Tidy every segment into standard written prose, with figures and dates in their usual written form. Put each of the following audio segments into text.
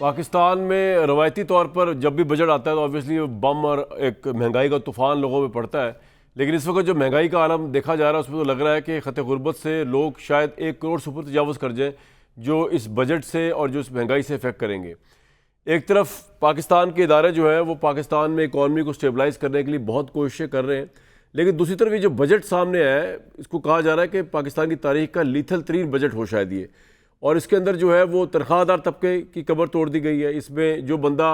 पाकिस्तान में रवायती तौर पर जब भी बजट आता है तो ऑब्वियसली बम और एक महंगाई का तूफान लोगों में पड़ता है। लेकिन इस वक्त जो महंगाई का आलम देखा जा रहा है उसमें तो लग रहा है कि ख़त गुर्बत से लोग शायद 1 करोड़ से ऊपर तजावज़ कर जाएँ, जो इस बजट से और जो इस महंगाई से इफेक्ट करेंगे। एक तरफ पाकिस्तान के इदारे जो हैं वो पाकिस्तान में इकॉनमी को स्टेबलाइज़ करने के लिए बहुत कोशिशें कर रहे हैं, लेकिन दूसरी तरफ ये जो बजट सामने है इसको कहा जा रहा है कि पाकिस्तान की तारीख का लीथल तरीन बजट हो शायद ये, और इसके अंदर जो है वो तनख्वाहदार तबके की कमर तोड़ दी गई है। इसमें जो बंदा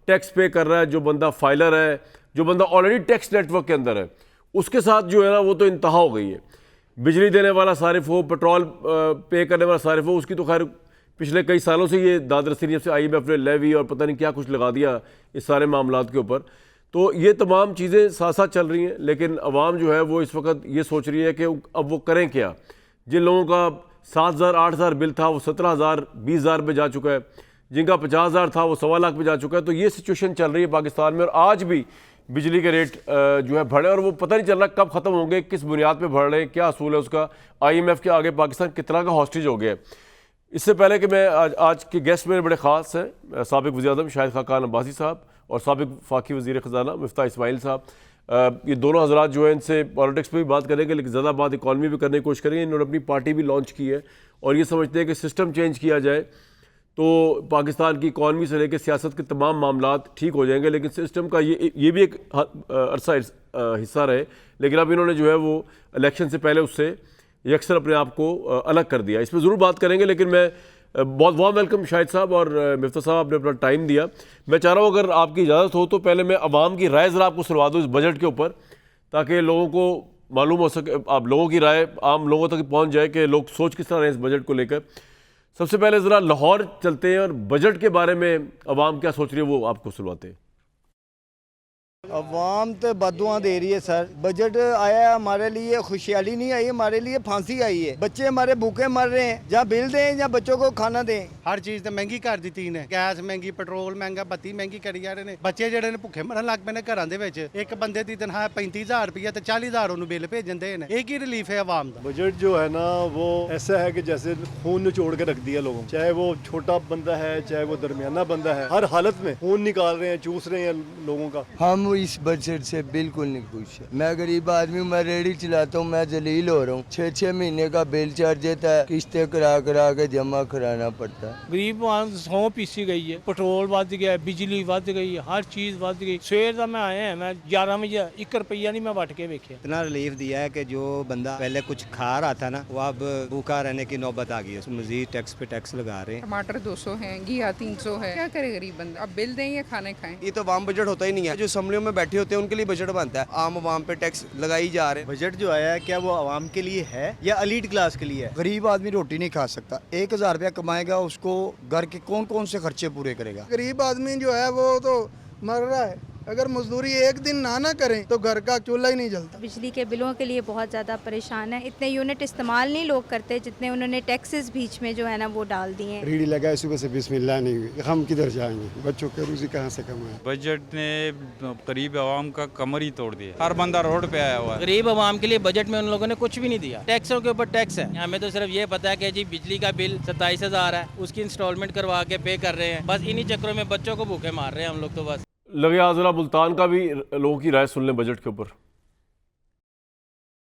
टैक्स पे कर रहा है, जो बंदा फाइलर है, जो बंदा ऑलरेडी टैक्स नेटवर्क के अंदर है, उसके साथ जो है ना वो तो इंतहा हो गई है। बिजली देने वाला सारिफ हो, पेट्रोल पे करने वाला सारिफ हो, उसकी तो खैर पिछले कई सालों से ये दाद रसी जब से IMF ने लेवी और पता नहीं क्या कुछ लगा दिया इस सारे मामलात के ऊपर, तो ये तमाम चीज़ें साथ साथ चल रही हैं। लेकिन अवाम जो है वो इस वक्त ये सोच रही है कि अब वो करें क्या। जिन लोगों का 7,000 8,000 बिल था वो 17,000 20,000 पे जा चुका है, जिनका 50,000 था वो 1.25 लाख पे जा चुका है। तो ये सिचुएशन चल रही है पाकिस्तान में, और आज भी बिजली के रेट जो है बढ़े और वो पता नहीं चल रहा कब ख़त्म होंगे, किस बुनियाद पे बढ़ रहे हैं, क्या असूल है उसका। IMF के आगे पाकिस्तान कितना का हॉस्टेज हो गया है। इससे पहले कि मैं आज के गेस्ट मेरे बड़े ख़ास हैं, साबिक़ वज़ीर-ए-आज़म शाहिद खाकान अब्बासी साहब और साबिक़ वफ़ाक़ी वज़ीर ख़ज़ाना मिफ्ताह इस्माइल साहब। ये दोनों हज़रात जो है इनसे पॉलिटिक्स पे भी बात करेंगे, लेकिन ज़्यादा बात इकॉनमी भी करने की कोशिश करेंगे। इन्होंने अपनी पार्टी भी लॉन्च की है और ये समझते हैं कि सिस्टम चेंज किया जाए तो पाकिस्तान की इकॉनमी से लेकर सियासत के तमाम मामलात ठीक हो जाएंगे। लेकिन सिस्टम का ये भी एक अरसा हिस्सा रहे, लेकिन अब इन्होंने जो है वो इलेक्शन से पहले उससे यकसर अपने आप को अलग कर दिया। इस पर ज़रूर बात करेंगे, लेकिन मैं बहुत वार्म वेलकम शाहिद साहब और मिफ्ताह साहब, आपने अपना टाइम दिया। मैं चाह रहा हूँ अगर आपकी इजाज़त हो तो पहले मैं अवाम की राय ज़रा आपको सुनवा दूँ इस बजट के ऊपर, ताकि लोगों को मालूम हो सके, आप लोगों की राय आम लोगों तक पहुँच जाए कि लोग सोच किस तरह हैं इस बजट को लेकर। सबसे पहले ज़रा लाहौर चलते हैं और बजट के बारे में अवाम क्या सोच रही है वो आपको सुनवाते हैं। अवाम तो बदुआ दे रही है सर। बजट आया है हमारे लिए खुशहाली नहीं आई, हमारे लिए फांसी आई है। बच्चे हमारे भूखे मर रहे हैं, जहाँ बिल दें या बच्चों को खाना दें। हर चीज़ तो महंगी कर दी ने, गैस महंगी, पेट्रोल महंगा, बत्ती महंगी करी जा रहे हैं। बच्चे ਜਿਹੜੇ ਨੇ ਭੁੱਖੇ ਮਰਨ ਲੱਗ ਪਏ ਨੇ ਘਰਾਂ ਦੇ ਵਿੱਚ। ਇੱਕ ਬੰਦੇ ਦੀ ਤਨਖਾਹ 35,000 ਰੁਪਇਆ ਤੇ 40,000 ਉਹਨੂੰ ਬਿੱਲ ਭੇਜਦੇ ਨੇ। ਇਹ ਕੀ ਰਿਲੀਫ है आवाम ਦਾ। बजट जो है ना वो ऐसा है कि जैसे खून निचोड़ के रख दिया लोगों, चाहे वो छोटा बंदा है चाहे वो दरमियाना बंदा है, हर हालत में खून निकाल रहे हैं, चूस रहे हैं लोगों का। हम इस बजट से बिल्कुल नहीं खुश है। मैं गरीब आदमी हूँ, मैं रेडी चलाता हूँ, मैं जलील हो रहा हूँ। 6-6 महीने का बिल चढ़ जाता है, किस्तें करा करा के जमा कराना पड़ता है। गरीब सौ पीसी गई है, पेट्रोल बढ़ गया, बिजली बढ़ गई, हर चीज बढ़ गई। सवेर का मैं आया है, मैं 11 बजे 1 रुपया नहीं मैं वट के वेखे। इतना रिलीफ दिया है कि जो बंदा पहले कुछ खा रहा था ना वो अब भूखा रहने की नौबत आ गई है। मजीद टैक्स पे टैक्स लगा रहे हैं। टमाटर 200 है, घिया 300 है, क्या करे गरीब बंदा। अब बिल दें या खाने खाएं। ये तो आम बजट होता ही नहीं है। जो असम्बलियों में बैठे होते हैं उनके लिए बजट बनता है, आम आवाम पे टैक्स लगाई जा रहे हैं। बजट जो आया है क्या वो आवाम के लिए है या एलीट क्लास के लिए है? गरीब आदमी रोटी नहीं खा सकता। 1,000 रुपया कमाएगा, उसको घर के कौन कौन से खर्चे पूरे करेगा? गरीब आदमी जो है वो तो मर रहा है। अगर मजदूरी एक दिन ना करें तो घर का चूल्हा ही नहीं जलता। बिजली के बिलों के लिए बहुत ज़्यादा परेशान है। इतने यूनिट इस्तेमाल नहीं लोग करते जितने उन्होंने टैक्सेस बीच में जो है ना वो डाल दिए हैं। रीढ़ी लगाए सुबह से बिस्मिल्लाह नहीं हुई, हम किधर जाएंगे? बच्चों के रोजी कहाँ से कमाएं? बजट ने गरीब आवाम का कमर ही तोड़ दिया। हर बंदा रोड पे आया हुआ है। गरीब आवाम के लिए बजट में उन लोगों ने कुछ भी नहीं दिया। टैक्सों के ऊपर टैक्स है। हमें तो सिर्फ ये पता है कि जी बिजली का बिल 27,000 है, उसकी इंस्टॉलमेंट करवा के पे कर रहे हैं। बस इन्हीं चक्रों में बच्चों को भूखे मार रहे हैं हम लोग तो बस। लगे ज़रा मुल्तान का भी लोगों की राय सुन लें बजट के ऊपर।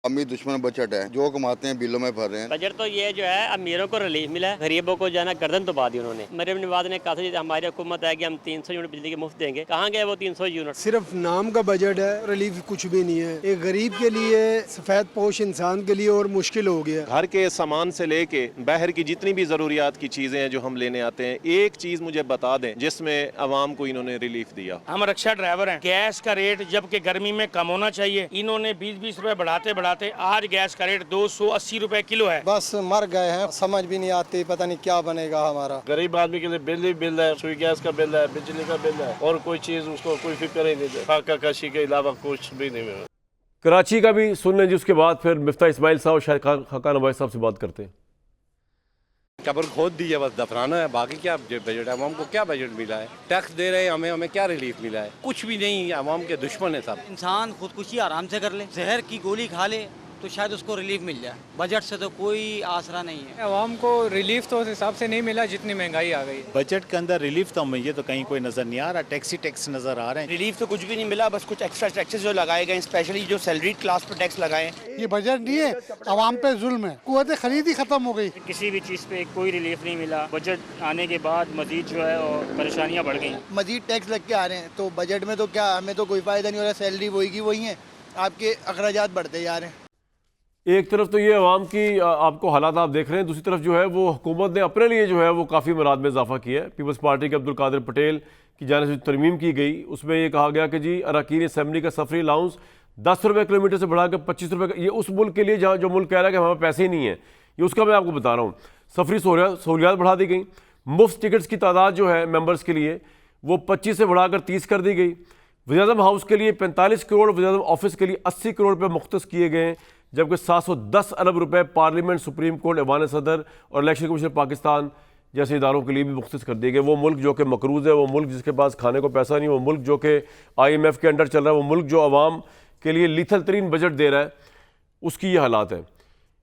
अमीर दुश्मन बजट है, जो कमाते हैं बिलों में भर रहे हैं। बजट तो ये जो है अमीरों को रिलीफ मिला है, गरीबों को जाना गर्दन तो बात ही उन्होंने। मरीम नवाज ने कहा था हमारी हुकूमत है कि हम 300 यूनिट बिजली के मुफ्त देंगे, कहाँ गए वो 300 यूनिट? सिर्फ नाम का बजट है, रिलीफ कुछ भी नहीं है। एक गरीब के लिए, सफेद पोश इंसान के लिए और मुश्किल हो गया। घर के सामान से लेके बाहर की जितनी भी जरूरियात की चीजें हैं जो हम लेने आते हैं, एक चीज मुझे बता दें जिसमें आवाम को इन्होंने रिलीफ दिया। हम रिक्शा ड्राइवर हैं, गैस का रेट जबकि गर्मी में कम होना चाहिए, इन्होंने 20-20 रुपए बढ़ाते बढ़ाते आज गैस का रेट 280 रुपए किलो है। बस मर गए हैं, समझ भी नहीं आती, पता नहीं क्या बनेगा हमारा। गरीब आदमी के लिए बिल ही बिल है, सुई गैस का बिल है, बिजली का बिल है, और कोई चीज उसको कोई फिक्र ही नहीं है। फाका कशी के अलावा कुछ भी नहीं है। कराची का भी सुन लें, जिसके बाद फिर मिफ्ताह इस्माइल साहब और शाहिद खाकान अब्बासी साहब से बात करते हैं। कब्र खोद दी है, बस दफनाना है, बाकी क्या बजट है? आवाम को क्या बजट मिला है? टैक्स दे रहे हैं हमें क्या रिलीफ मिला है? कुछ भी नहीं। आवाम के दुश्मन है सब। इंसान खुदकुशी आराम से कर ले, जहर की गोली खा ले, तो शायद उसको रिलीफ मिल जाए। बजट से तो कोई आसरा नहीं है। आवाम को रिलीफ तो उस हिसाब से नहीं मिला जितनी महंगाई आ गई है। बजट के अंदर रिलीफ तो मुझे तो कहीं कोई नजर नहीं आ रहा, टैक्स ही टैक्स नजर आ रहे हैं। रिलीफ तो कुछ भी नहीं मिला, बस कुछ एक्स्ट्रा टैक्सेस जो लगाए गए, स्पेशली जो सैलरी क्लास पर टैक्स लगाए। ये बजट नहीं है, आवाम पे जुल्म है, कुव्वत खरीद ही खत्म हो गई। किसी भी चीज़ पे कोई रिलीफ नहीं मिला। बजट आने के बाद मजीद जो है और परेशानियाँ बढ़ गई। मजीद टैक्स लग के आ रहे हैं, तो बजट में तो क्या, हमें तो कोई फ़ायदा नहीं हो रहा। सैलरी वही की वही है, आपके अखराजात बढ़ते जा रहे हैं। एक तरफ तो ये अवाम की आपको हालात आप देख रहे हैं, दूसरी तरफ जो है वो हुकूमत ने अपने लिए जो है वो काफ़ी मराद में इजाफा किया है। पीपल्स पार्टी के अब्दुल कादिर पटेल की जानिब से तरमीम की गई, उसमें ये कहा गया कि जी अरकान असम्बली का सफरी अलाउंस 10 रुपये किलोमीटर से बढ़ाकर 25 रुपये, ये उस मुल्क के लिए जहाँ जो मुल्क कह रहा है कि हमारे पैसे ही नहीं है, ये उसका मैं आपको बता रहा हूँ। सफरी सहूलियात बढ़ा दी गई, मुफ्त टिकट्स की तादाद जो है मेंबर्स के लिए वो 25 से बढ़ाकर 30 कर दी गई। वज़ीर-ए-आज़म हाउस के लिए 45 करोड़, वज़ीर-ए-आज़म ऑफिस के लिए 80 करोड़ रुपये मुख्तस किए गए, जबकि 710 अरब रुपए पार्लियामेंट, सुप्रीम कोर्ट, ऐवान सदर और इलेक्शन कमीशन पाकिस्तान जैसे इदारों के लिए भी मुख्तस कर दिए गए। वो मुल्क जो कि मकरूज़ है, वो मुल्क जिसके पास खाने को पैसा नहीं, वो मुल्क जो कि IMF के अंडर चल रहा है, वो मुल्क जो आवाम के लिए लीथल तरीन बजट दे रहा है, उसकी ये हालात है।